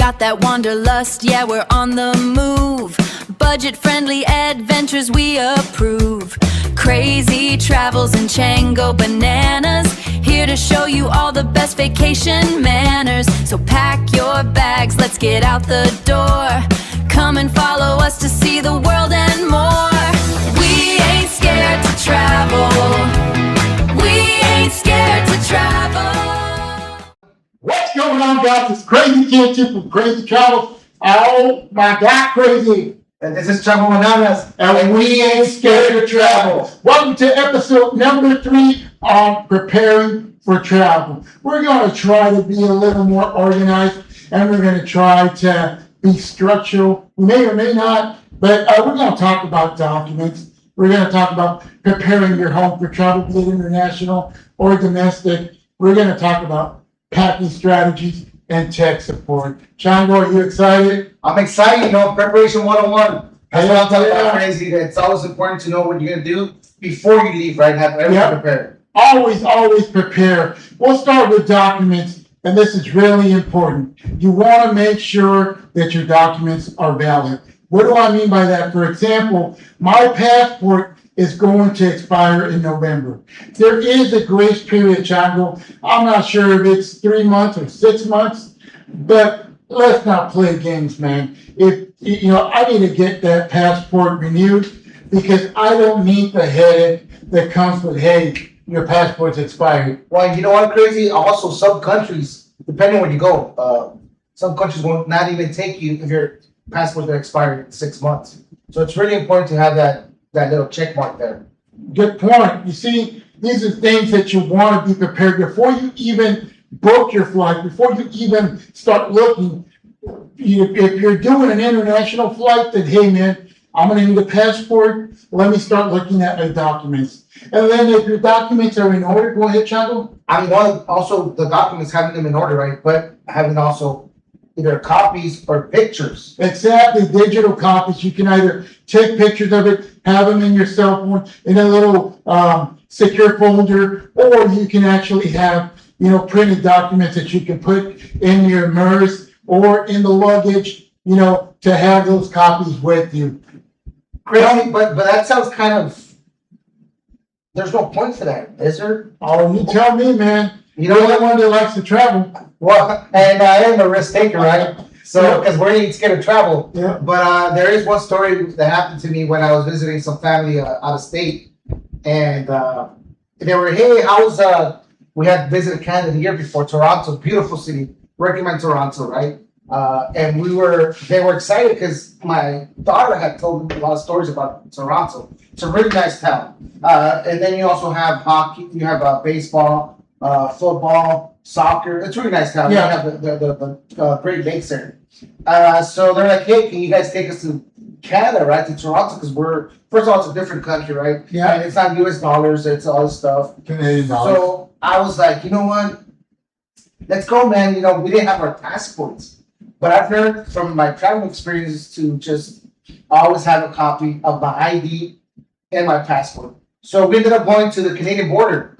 got that wanderlust, yeah, we're on the move. Budget-friendly adventures we approve. Crazy travels and Chango bananas, here to show you all the best vacation manners. So pack your bags, let's get out the door. Come and follow us to see the world and more. We ain't scared to travel. We ain't scared to travel. What's going on, guys? It's Crazy Kid from Crazy Travel. Oh my God, Crazy. And this is Travel Bananas, And we ain't scared to travel. Welcome to episode number 3 on preparing for travel. We're going to try to be a little more organized, and we're going to try to be structural. We may or may not, but we're going to talk about documents. We're going to talk about preparing your home for travel, be it international or domestic. We're going to talk about packing strategies and tech support. Chango, are you excited? I'm excited, preparation 101. That's what I'm talking Yeah. about, Crazy. It's always important to know what you're going to do before you leave, right? Have everything prepared. Always prepare. We'll start with documents, and this is really important. You want to make sure that your documents are valid. What do I mean by that? For example, my passport is going to expire in November. There is a grace period, Chango. I'm not sure if it's 3 months or 6 months, but let's not play games, man. If I need to get that passport renewed because I don't need the headache that comes with, hey, your passport's expired. Well, you know what, Crazy? Also, some countries, depending where you go, some countries will not even take you if your passport is expired in 6 months. So it's really important to have that little check mark there. Good point. You see, these are things that you want to be prepared before you even book your flight, before you even start looking. If you're doing an international flight, then hey man, I'm going to need a passport. Let me start looking at my documents. And then if your documents are in order, go ahead, Chango. I mean, also the documents, having them in order, right? But having also either copies or pictures. Exactly, digital copies. You can either take pictures of it, have them in your cell phone in a little secure folder, or you can actually have printed documents that you can put in your MERS or in the luggage, to have those copies with you. Crazy, but that sounds kind of. There's no point for that, is there? Oh, you tell me, man. You're the one that likes to travel. Well, and I am a risk taker, right? So, because we're each going to travel. Yeah. But there is one story that happened to me when I was visiting some family out of state. And they were, hey, we had visited Canada the year before, Toronto, beautiful city. Recommend Toronto, right? And they were excited because my daughter had told me a lot of stories about Toronto. It's a really nice town. And then you also have hockey, you have baseball, football, soccer. It's a really nice town. Yeah. You have the Great Lakes there. So they're like, hey, can you guys take us to Canada, right? To Toronto, because first of all, it's a different country, right? Yeah. And it's not US dollars, it's all this stuff. Canadian dollars. So I was like, you know what? Let's go, man. We didn't have our passports. But I've heard from my travel experiences to just always have a copy of my ID and my passport. So we ended up going to the Canadian border.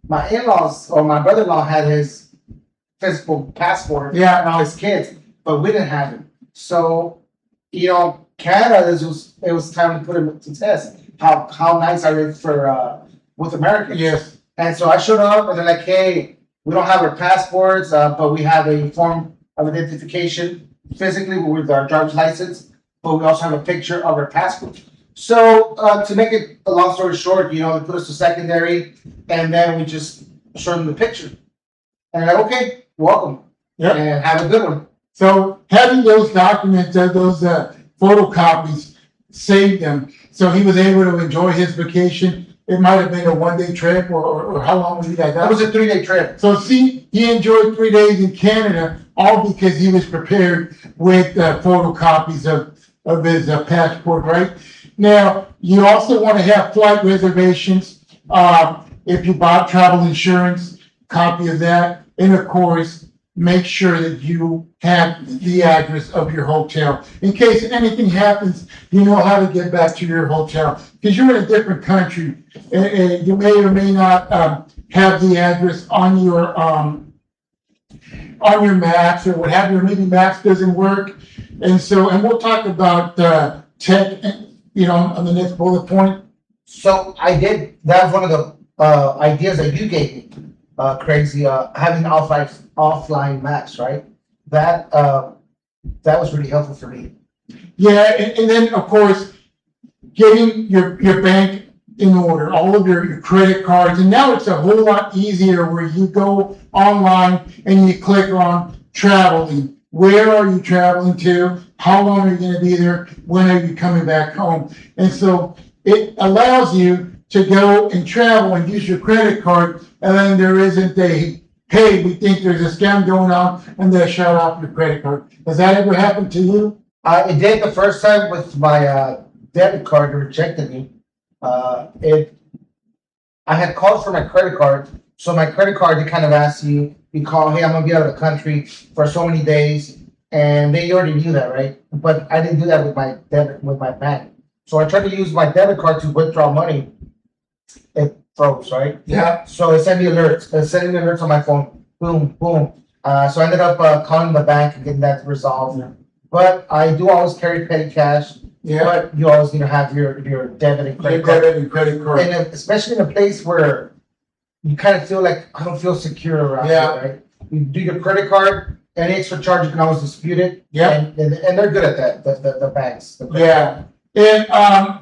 My in-laws or my brother-in-law had his physical passport. Yeah, no, his kids, but we didn't have it. So, Canada, it was time to put him to test. How nice are they for with Americans? Yes. And so I showed up, and they're like, "Hey, we don't have our passports, but we have a form of identification physically with our driver's license, but we also have a picture of our passport." So to make it a long story short, they put us to secondary, and then we just showed them the picture. And they're like, okay, welcome, and have a good one. So having those documents, those photocopies, saved them. So he was able to enjoy his vacation. It might have been a one-day trip, or how long was you guys out? It was a 3-day trip. So see, he enjoyed 3 days in Canada, all because he was prepared with photocopies of his passport, right? Now, you also want to have flight reservations. If you bought travel insurance, copy of that. And of course, make sure that you have the address of your hotel. In case anything happens, you know how to get back to your hotel. Because you're in a different country. And you may or may not have the address on your on your maps or what have you, or maybe maps doesn't work. And so, and we'll talk about tech, on the next bullet point. So I did. That was one of the ideas that you gave me. Crazy. Having offline maps, right? That was really helpful for me. Yeah, and then of course, getting your bank in order, all of your credit cards, and now it's a whole lot easier where you go online and you click on traveling. Where are you traveling to? How long are you going to be there? When are you coming back home? And so it allows you to go and travel and use your credit card, and then there isn't hey, we think there's a scam going on, and they shut off your credit card. Has that ever happened to you? It did the first time with my debit card. It rejected me. I had called for my credit card. So my credit card, they kind of ask you, call, hey, I'm gonna be out of the country for so many days, and they already knew that, right? But I didn't do that with my bank. So I tried to use my debit card to withdraw money. It froze, right? Yeah. So it sent me alerts. It sent me alerts on my phone. Boom, boom. So I ended up calling the bank and getting that resolved. Yeah. But I do always carry petty cash. Yeah. But you always need to have your debit and credit card. Debit and credit card. And especially in a place where you kind of feel like I don't feel secure around here, right? You do your credit card, any extra charge you can always dispute it. Yeah. And they're good at that. The banks. Yeah. And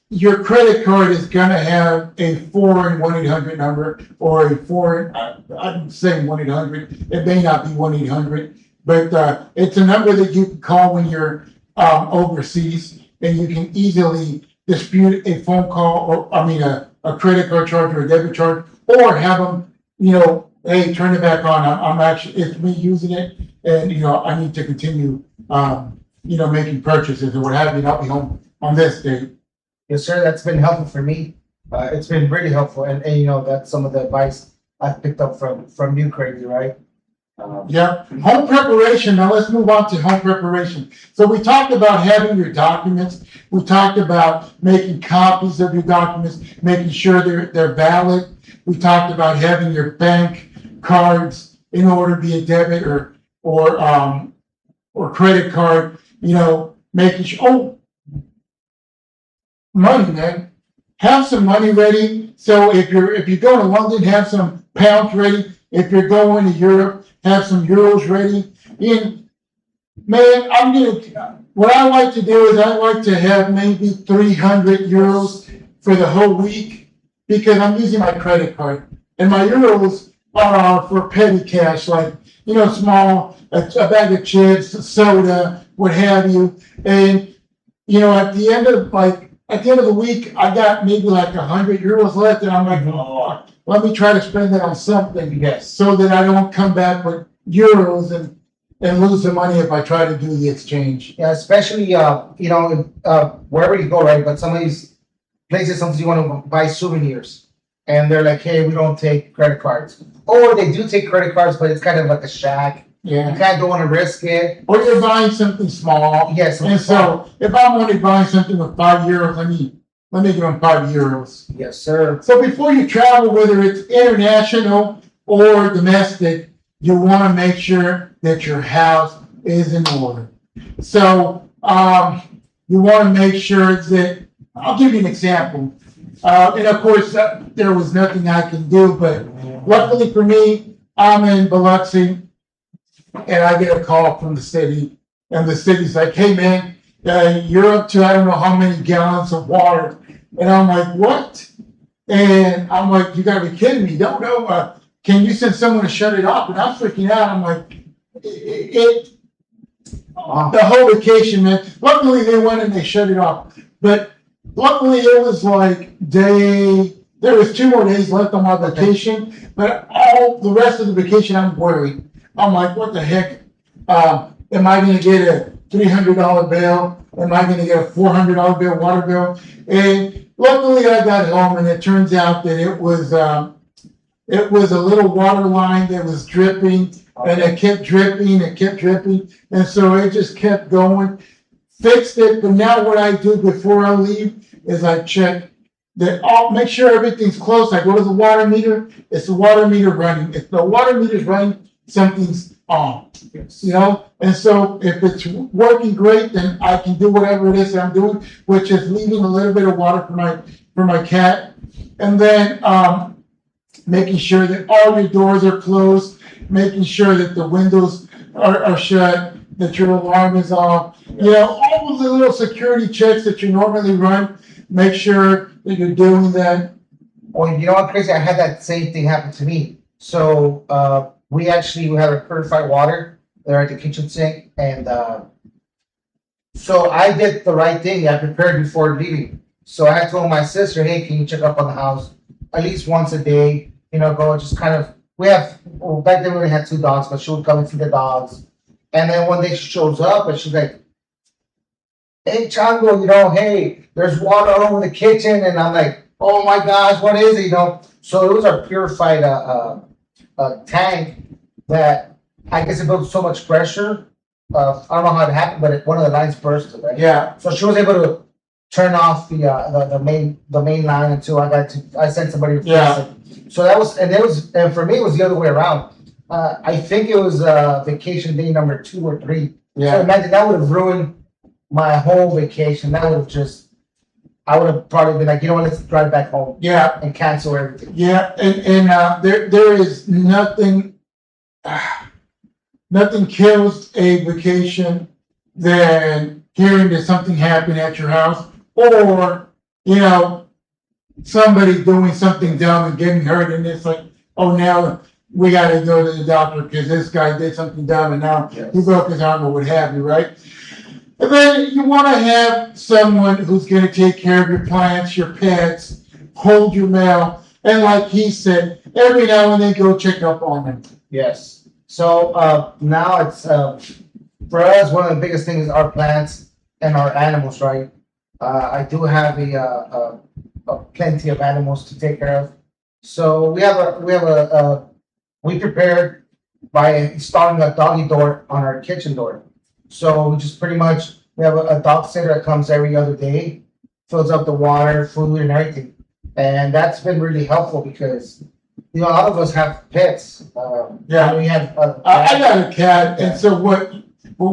your credit card is going to have a foreign 1-800 number or a foreign, I'm saying 1-800. It may not be 1-800, but it's a number that you can call when you're overseas, and you can easily dispute a phone call, or a credit card charge or a debit charge, or have them, hey, turn it back on. I'm actually, it's me using it, and I need to continue, making purchases or what have you. And I'll be home on this date. Yes, sir. That's been helpful for me. It's been really helpful, and that's some of the advice I've picked up from you, Crazy, right? Yeah, home preparation. Now let's move on to home preparation. So we talked about having your documents. We talked about making copies of your documents, making sure they're valid. We talked about having your bank cards in order to be a debit or credit card. Making sure. Money, man. Have some money ready. So if you're going to London, have some pounds ready. If you're going to Europe, have some euros ready. And man, what I like to do is I like to have maybe 300 euros for the whole week, because I'm using my credit card. And my euros are for petty cash, like, small, a bag of chips, soda, what have you. And, at the end of the week, I got maybe like 100 euros left, and I'm like, oh, let me try to spend that on something, Yes. so that I don't come back with euros and lose the money if I try to do the exchange. Yeah, especially wherever you go, right? But some of these places, sometimes you want to buy souvenirs, and they're like, "Hey, we don't take credit cards," or they do take credit cards, but it's kind of like a shack. Yeah. You kind of don't want to risk it. Or you're buying something small. Yes. And so if I'm only buying something with 5 euros, let me give them 5 euros. Yes, sir. So before you travel, whether it's international or domestic, you want to make sure that your house is in order. So you want to make sure that, I'll give you an example. And of course, there was nothing I can do, but luckily for me, I'm in Biloxi, and I get a call from the city, and the city's like, hey man, you're up to I don't know how many gallons of water. And I'm like, what? And I'm like, you gotta be kidding me. No, can you send someone to shut it off? And I'm freaking out. I'm like, the whole vacation, man. Luckily they went and they shut it off. But luckily it was like there was 2 more days left on my vacation, but all the rest of the vacation I'm worried. I'm like, what the heck? Am I going to get a $300 bill? Am I going to get a $400 bill, water bill? And luckily I got home, and it turns out that it was a little water line that was dripping, and it kept dripping, and so it just kept going. Fixed it, but now what I do before I leave is I check that, make sure everything's close. I go to the water meter. Is the water meter running? If the water meter's running, something's on. Yes. You know, and so if it's working great, then I can do whatever it is that I'm doing, which is leaving a little bit of water for my cat, and then making sure that all your doors are closed, making sure that the windows are shut, that your alarm is off. You know, all of the little security checks that you normally run, make sure that you're doing that. Well, you know what, crazy? I had that same thing happen to me. So we have a purified water there at the kitchen sink, and so I did the right thing. I prepared before leaving. So I told my sister, "Hey, can you check up on the house at least once a day? You know, go just kind of." Back then we only had 2 dogs, but she would come and see the dogs. And then one day she shows up and she's like, "Hey, Chango, you know, hey, there's water all over the kitchen," and I'm like, "Oh my gosh, what is it?" You know, so it was our purified tank that I guess it built so much pressure. I don't know how it happened, but one of the lines bursted, right? Yeah. So she was able to turn off the main line until I sent somebody to fix Yeah. it. So and for me it was the other way around. I think it was vacation day number 2 or 3. So Yeah. imagine that would have ruined my whole vacation. That would have I would have probably been like, you know what, let's drive back home Yeah. and cancel everything. Yeah. And there is nothing. Nothing kills a vacation than hearing that something happened at your house, or, you know, somebody doing something dumb and getting hurt, and it's like, oh, now we got to go to the doctor because this guy did something dumb and now he broke his arm or what have you, right? And then you want to have someone who's going to take care of your plants, your pets, hold your mail, and like he said, every now and then go check up on them. Yes. So now it's for us, one of the biggest things is our plants and our animals, right? I do have a plenty of animals to take care of. So we prepared by installing a doggy door on our kitchen door. So we just pretty much we have a dog sitter that comes every other day, fills up the water, food, and everything, and that's been really helpful because a lot of us have pets. Yeah. We have. I got a cat, and so what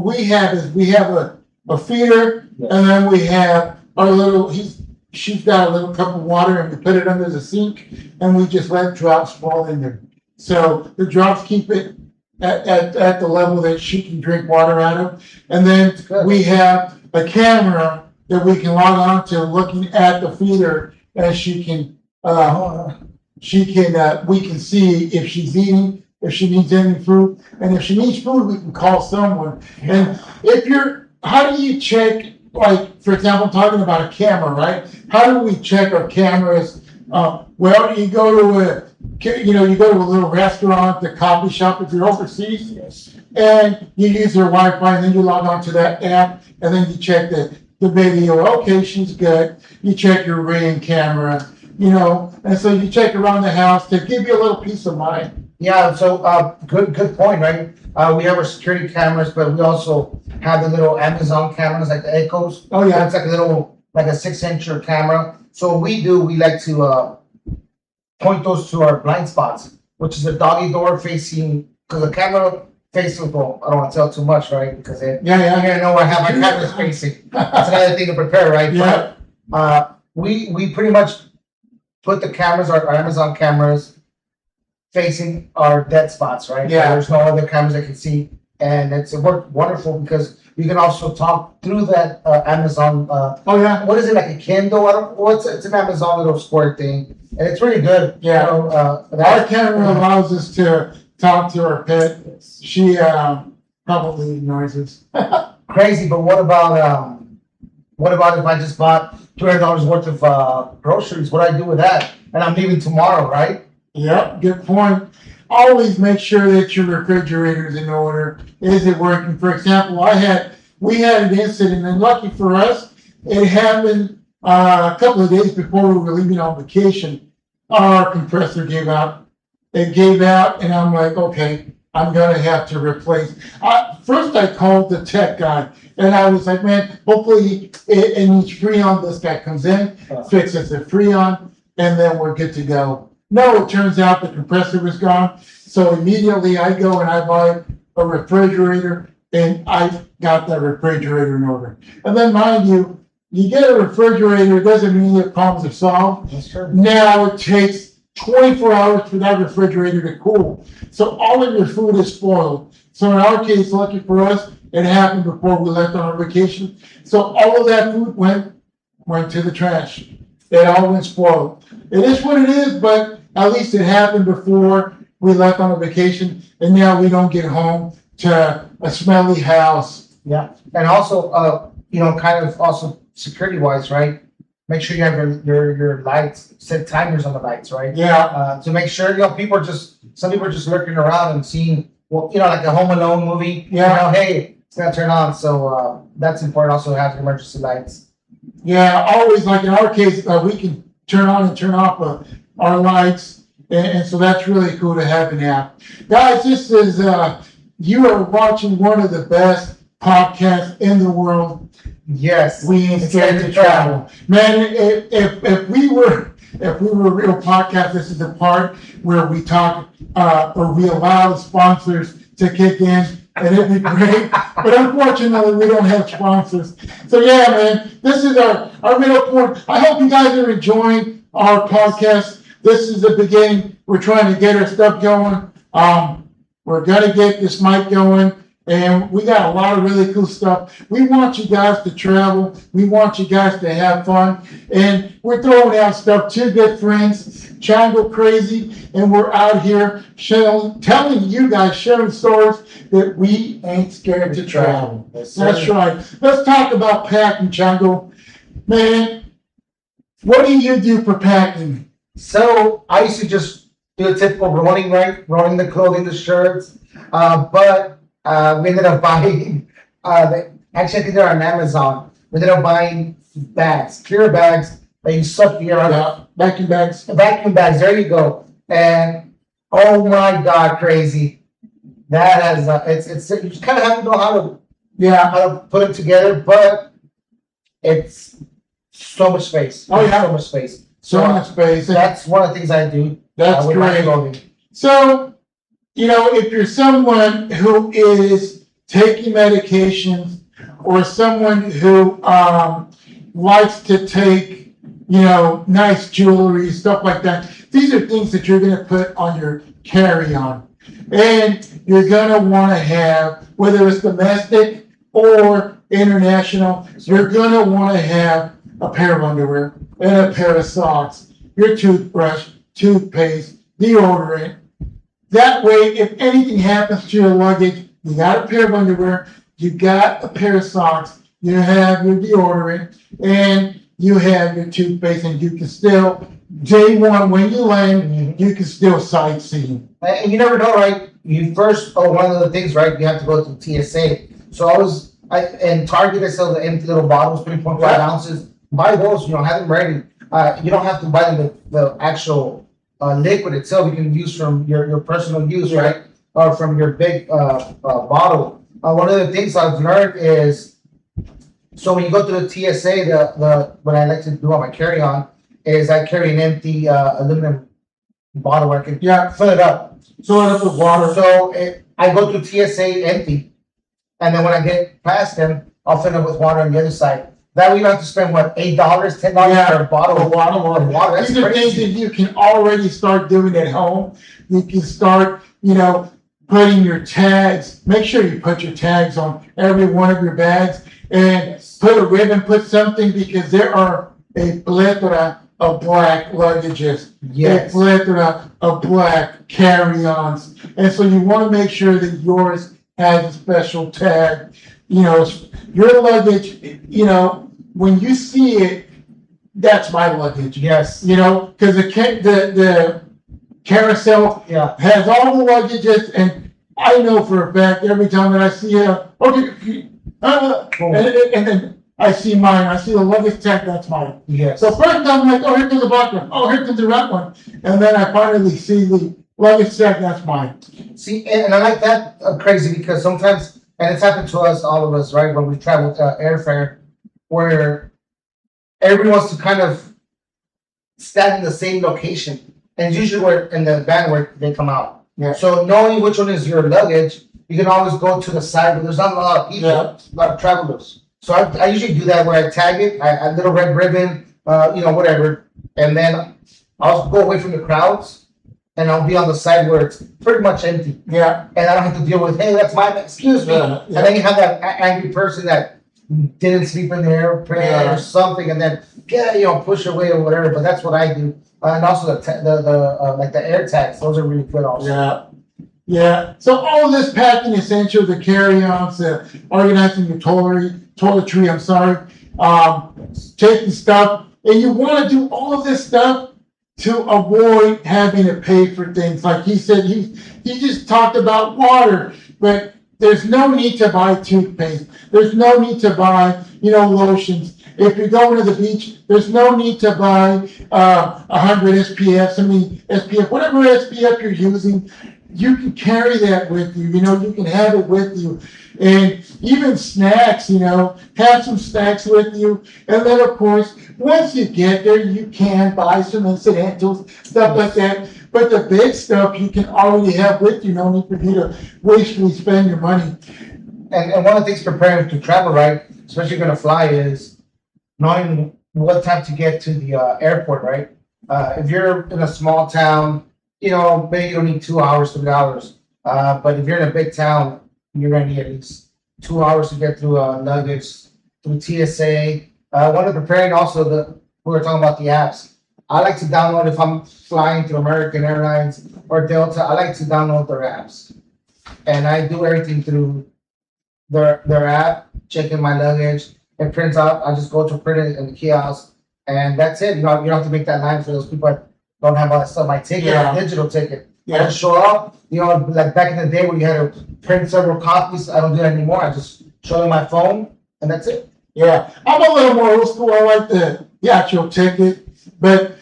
we have is we have a feeder, and then we have our little. She's got a little cup of water, and we put it under the sink, and we just let drops fall in there. So the drops keep it at the level that she can drink water out of, and then we have a camera that we can log on to, looking at the feeder, and she can. We can see if she's eating, if she needs any food, and if she needs food, we can call someone. And how do you check, like, for example, talking about a camera, right? How do we check our cameras? Well, you go to a little restaurant, the coffee shop if you're overseas, Yes. and you use their Wi-Fi, and then you log on to that app, and then you check the video. Okay, she's good. You check your Ring camera. You know, and so you check around the house to give you a little peace of mind. Yeah. So good point, right? We have our security cameras, but we also have the little Amazon cameras, like the Echoes. Oh yeah, It's like a 6-inch camera. So what we like to point those to our blind spots, which is a doggy door facing, because the camera faces, well, I don't want to tell too much, right? Because you're gonna know where I have my cameras facing. That's another thing to prepare, right? Yeah. But we pretty much put the cameras, our Amazon cameras, facing our dead spots, right? Yeah. There's no other cameras that can see, and it worked wonderful because you can also talk through that Amazon. Oh yeah. What is it, like a Kindle? It's an Amazon little square thing, and it's really good. Yeah. You know, Our camera allows us to talk to our pet. She probably ignores us. Crazy, but what about if I just bought $200 worth of groceries? What do I do with that? And I'm leaving tomorrow, right? Yep, good point. Always make sure that your refrigerator is in order. Is it working? For example, we had an incident, and lucky for us, it happened a couple of days before we were leaving on vacation. Our compressor gave out. It gave out, and I'm like, okay, I'm gonna have to replace. First, I called the tech guy, and I was like, man, hopefully it needs Freon. This guy comes in, fixes the Freon, and then we're good to go. No, it turns out the compressor was gone. So immediately I go and I buy a refrigerator, and I got that refrigerator in order. And then mind you, you get a refrigerator, it doesn't mean your problems are solved. That's true. Now it takes 24 hours for that refrigerator to cool. So all of your food is spoiled. So in our case, lucky for us, it happened before we left on our vacation. So all of that food went to the trash. It all went spoiled. It is what it is, but at least it happened before we left on a vacation, and now we don't get home to a smelly house. Yeah, and also, kind of also security wise, right? Make sure you have your lights, set timers on the lights, right? Yeah, To make sure, some people are just lurking around and seeing, well, like a Home Alone movie. Yeah. Hey, it's gonna turn on. So that's important. Also to have emergency lights. yeah. Always, like in our case, we can turn on and turn off our lights, and so that's really cool to have an app. Guys, this is you are watching one of the best podcasts in the world. Yes, We ain't scared to travel. Man, if we were a real podcast, this is the part where we talk or we allow sponsors to kick in, and it'd be great. But unfortunately, we don't have sponsors. So yeah, man, this is our middle point. I hope you guys are enjoying our podcast. This is the beginning. We're trying to get our stuff going. We're gonna get this mic going. And we got a lot of really cool stuff. We want you guys to travel. We want you guys to have fun. And we're throwing out stuff. Two good friends, Chango Crazy, and we're out here telling you guys, sharing stories that we ain't scared to travel. Yes, sir. That's right. Let's talk about packing, Chango. Man, what do you do for packing? So I used to just do a typical rolling, right? Rolling the clothing, the shirts. But we ended up buying, actually I think they're on Amazon. We ended up buying bags, clear bags that you suck the air out of. Yeah, vacuum bags. Vacuum bags, there you go. And oh my God, crazy. That has, it's you just kind of have to know Yeah. how to put it together, but it's so much space. Oh, yeah. So much space. So much space. That's one of the things I do. That's with my great. clothing. So, if you're someone who is taking medications or someone who likes to take, nice jewelry, stuff like that, these are things that you're going to put on your carry-on. And you're going to want to have, whether it's domestic or international, you're going to want to have a pair of underwear and a pair of socks, your toothbrush, toothpaste, deodorant. That way, if anything happens to your luggage, you got a pair of underwear, you got a pair of socks, you have your deodorant, and you have your toothpaste, and you can still, day one, when you land, you can still sightsee. And you never know, right? One of the things, right? You have to go through TSA. So in Target, I sell the empty little bottles, 3.5 Yeah. ounces. Buy those, have them ready. You don't have to buy them the actual liquid itself. You can use from your personal use, right? Or from your big bottle. One of the things I've learned is, so when you go through the TSA, what I like to do on my carry-on is I carry an empty aluminum bottle where I can fill it up. Fill it up with water. So I go through TSA empty, and then when I get past them, I'll fill it with water on the other side. That way you don't have to spend $8, $10 for a bottle of water. That's These are things crazy. that you can already start doing at home. You can start, putting your tags. Make sure you put your tags on every one of your bags and put a ribbon, put something, because there are a plethora of black luggages. Yes. A plethora of black carry-ons. And so you want to make sure that yours has a special tag. Your luggage, when you see it, that's my luggage. Yes. Because the carousel has all the luggages, and I know for a fact every time that I see and then I see mine, I see the luggage tag, that's mine. Yes. So first I'm like, oh, here comes the black one. Oh, here comes the red one. And then I finally see the luggage tag, that's mine. See, and I like that crazy because sometimes, and it's happened to us, all of us, right, when we travel airfare, where everyone wants to kind of stand in the same location. And it's usually where in the van where they come out. Yeah. So knowing which one is your luggage you can always go to the side where there's not a lot of people, Yeah. a lot of travelers. So I usually do that where I tag it, a little red ribbon, whatever, and then I'll go away from the crowds, and I'll be on the side where it's pretty much empty, Yeah. and I don't have to deal with, hey, that's my, excuse me, Yeah, yeah. and then you have that angry person that didn't sleep in the airplane Yeah. or something, and then push away or whatever. But that's what I do, and also the like the air tags, those are really good also. Yeah. Yeah. So all of this packing essentials, the carry-ons, organizing your toiletry, I'm sorry, taking stuff, and you want to do all of this stuff to avoid having to pay for things. Like he said, he just talked about water, but there's no need to buy toothpaste. There's no need to buy, lotions. If you're going to the beach, there's no need to buy 100 SPF, whatever SPF you're using. You can carry that with you. You can have it with you. And even snacks, have some snacks with you. And then, of course, once you get there, you can buy some incidentals, stuff like that. But the big stuff you can already have with you. No need for you to wastefully spend your money. And one of the things preparing to travel, right, especially if you're gonna fly, is knowing what time to get to the airport, right? If you're in a small town, maybe you don't need 2 hours, 3 hours. But if you're in a big town, you're gonna need at least 2 hours to get through luggage, through TSA. One of preparing also we were talking about the apps. I like to download if I'm flying through American Airlines or Delta. I like to download their apps, and I do everything through their app. Checking my luggage, it prints out. I just go to print it in the kiosk, and that's it. You don't have to make that line for those people that don't have all that stuff. My ticket, Yeah. digital ticket. I Yeah. just show up. Like back in the day when you had to print several copies. I don't do that anymore. I just show them my phone, and that's it. Yeah, I'm a little more old school. I like the actual ticket, but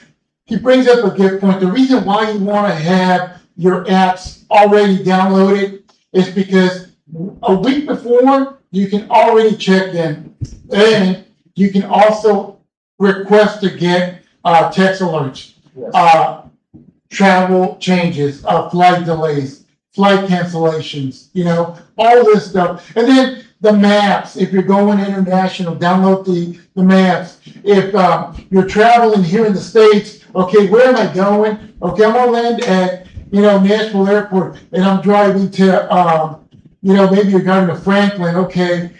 he brings up a good point. The reason why you want to have your apps already downloaded is because a week before you can already check them, and you can also request to get text alerts, travel changes, flight delays, flight cancellations, all this stuff, and then the maps. If you're going international, download the maps. If you're traveling here in the States, okay, where am I going? Okay, I'm gonna land at Nashville Airport, and I'm driving to maybe you're driving to Franklin. Okay,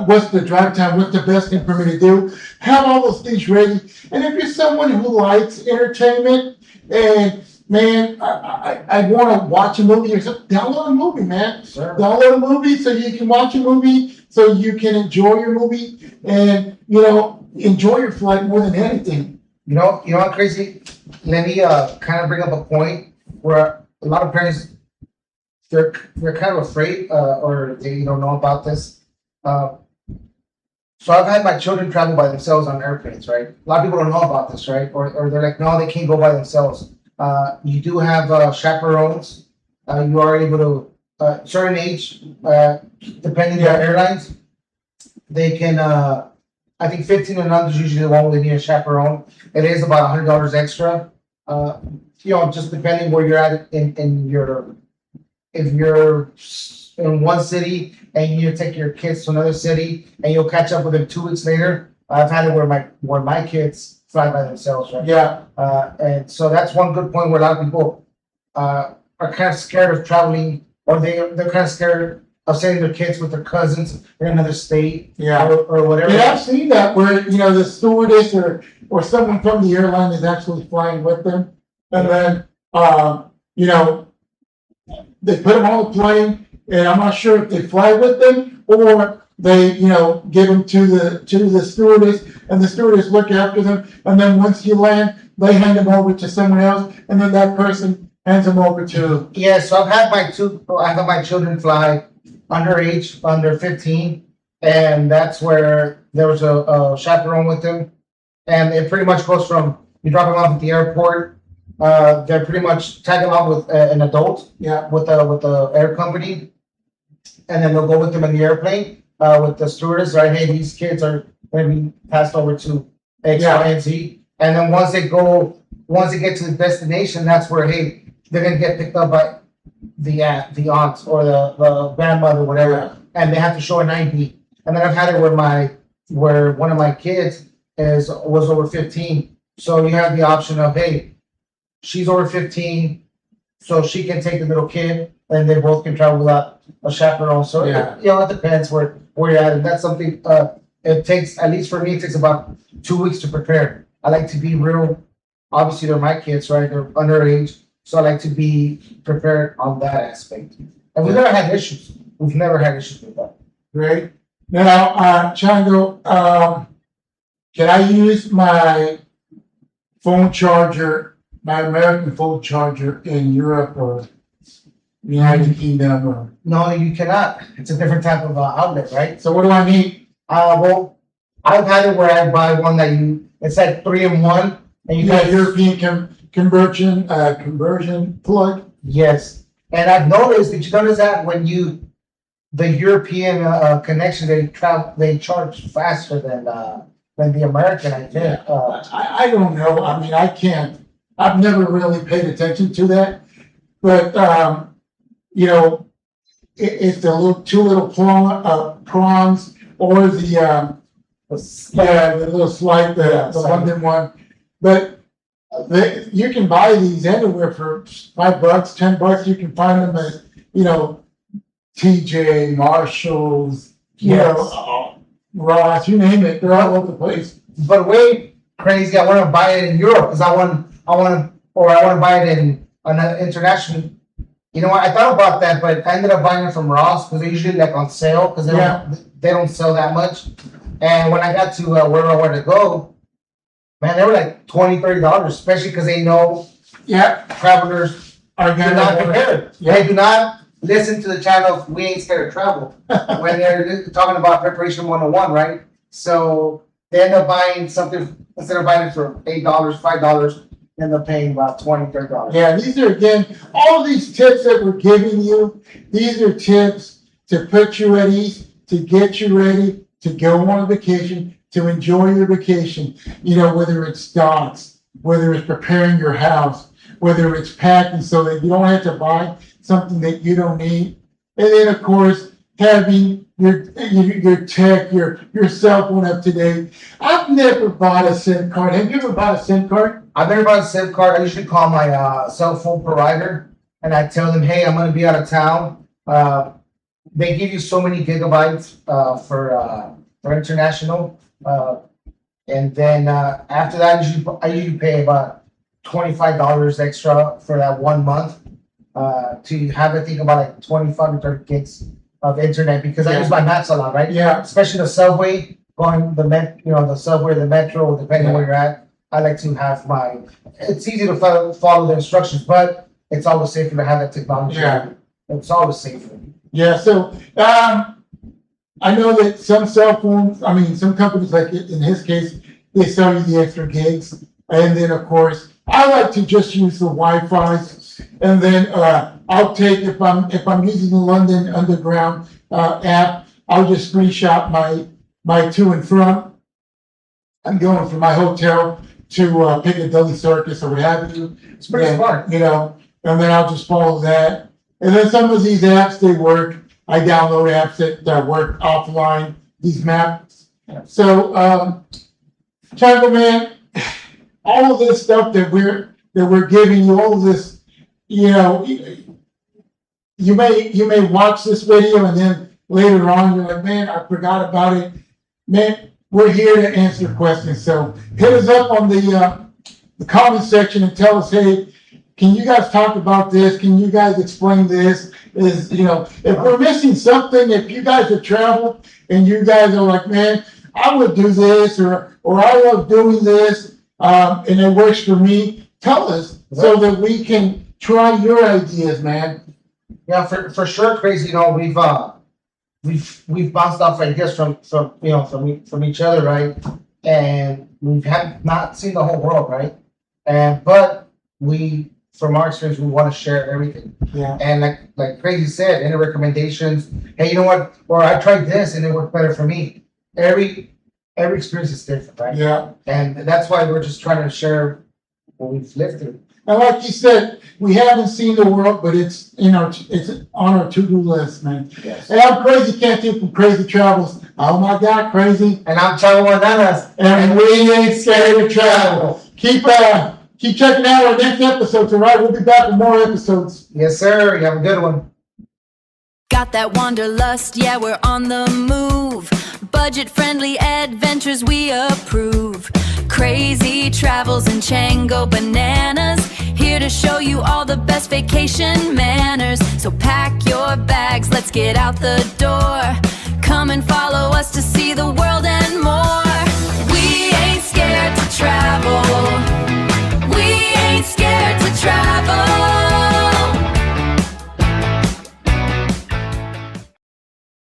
what's the drive time? What's the best thing for me to do? Have all those things ready. And if you're someone who likes entertainment, and man, I want to watch a movie or something, download a movie, man. Sure. Download a movie so you can watch a movie, so you can enjoy your movie, and enjoy your flight more than anything. You know what, crazy? Let me kind of bring up a point where a lot of parents they're kind of afraid or they don't know about this. So I've had my children travel by themselves on airplanes, right? A lot of people don't know about this, right? Or they're like, no, they can't go by themselves. You do have chaperones. You are able to certain age, depending on airlines, they can. I think 15 and under is usually the one with need a chaperone. It is about $100 extra. Just depending where you're at in your. If you're in one city and you take your kids to another city and you'll catch up with them 2 weeks later, I've had it where my kids fly by themselves, right? Yeah. And so that's one good point where a lot of people are kind of scared of traveling, or they're kind of scared of sending their kids with their cousins in another state, or whatever. Yeah, I've seen that where the stewardess or someone from the airline is actually flying with them, and then they put them on the plane, and I'm not sure if they fly with them or they give them to the stewardess, and the stewardess look after them, and then once you land, they hand them over to someone else, and then that person hands them over to. Yeah, so I've had my children fly underage, under 15, and that's where there was a chaperone with them, and it pretty much goes from you drop them off at the airport. They're pretty much tagging along with an adult, with the air company, and then they'll go with them in the airplane with the stewardess. Right, hey, these kids are going to be passed over to X, Y, and Z, and then once they get to the destination, that's where they're going to get picked up the aunt or the grandmother, whatever, and they have to show an ID. And then I've had it where one of my kids was over 15. So you have the option of, hey, she's over 15, so she can take the little kid, and they both can travel without a chaperone. So Yeah. it depends where you're at, and that's something. It takes, at least for me, it takes about 2 weeks to prepare. I like to be real. Obviously, they're my kids, right? They're underage, so I like to be prepared on that aspect. And we've never had issues. We've never had issues with that. Great. Now, Chango, can I use my phone charger, my American phone charger in Europe or United Kingdom? Or No, you cannot. It's a different type of outlet, right? so what do I need? Well, I've had it where I buy one that it's like 3-in-1, and you Yeah, got European conversion plug. yes. And I've noticed, did you notice that when the European connection, they charge faster than the American, I think. I don't know. I mean, I can't. I've never really paid attention to that, but you know, it's the two little prawns or the little slide, the London one. But you can buy these anywhere for $5, $10. You can find them at, TJ, Marshalls, Ross, you name it. They're all over the place. But way crazy, I want to buy it in Europe because I want to buy it in international. You know what? I thought about that, but I ended up buying it from Ross because they're usually like on sale because they don't sell that much. And when I got to where I wanted to go, man, they were like $20, $30, especially because they know travelers Are do not prepared. Yeah. They do not listen to the channel of We Ain't Scared of Travel when they're talking about preparation 101, right? So they end up buying something, instead of buying it for $8, $5, they end up paying about $20, $30. Yeah, these are, again, all these tips that we're giving you, these are tips to put you at ease, to get you ready to go on vacation, to enjoy your vacation. Whether it's stocks, whether it's preparing your house, whether it's packing so that you don't have to buy something that you don't need. And then, of course, having your tech, your cell phone up to date. I've never bought a SIM card. Have you ever bought a SIM card? I've never bought a SIM card. I usually call my cell phone provider and I tell them, hey, I'm going to be out of town. They give you so many gigabytes for international. And then after that, I usually pay about $25 extra for that 1 month to have, I think, about like 25 or 30 gigs of internet because I use my maps a lot, right? Yeah. Especially the subway, going the subway, the metro, depending where you're at. I like to have it's easy to follow the instructions, but it's always safer to have that technology. Yeah. It's always safer. Yeah, so I know that some cell phones, some companies, like in his case, they sell you the extra gigs. And then, of course, I like to just use the Wi-Fi. And then I'll take, if I'm using the London Underground app, I'll just screenshot my to and from. I'm going from my hotel to Piccadilly Circus or what have you. It's pretty smart. And then I'll just follow that. And then some of these apps, they work. I download apps that work offline, these maps. So, Chaco Man, all of this stuff that we're giving you, all of this, you may watch this video and then later on you're like, man, I forgot about it. Man, we're here to answer questions. So hit us up on the comment section and tell us, hey, can you guys talk about this? Can you guys explain this? If we're missing something, if you guys have traveled and you guys are like, man, I would do this or I love doing this and it works for me, tell us so that we can try your ideas, man. Yeah, for sure, Crazy. We've bounced off ideas from each other, right? And we have not seen the whole world, right? But from our experience, we want to share everything. Yeah. And like Crazy said, any recommendations? Hey, you know what? Or I tried this and it worked better for me. Every experience is different, right? Yeah. And that's why we're just trying to share what we've lived through. And like you said, we haven't seen the world, but it's it's on our to-do list, man. Yes. Hey, I'm Crazy Canty from Crazy Travels. Oh my God, Crazy. And I'm Chavo Bananas. And we ain't scared to travel. Keep checking out our next episodes, all right? We'll be back with more episodes. Yes, sir. You have a good one. Got that wanderlust, yeah, we're on the move. Budget-friendly adventures we approve. Crazy travels and Chango bananas. Here to show you all the best vacation manners. So pack your bags, let's get out the door. Come and follow us to see the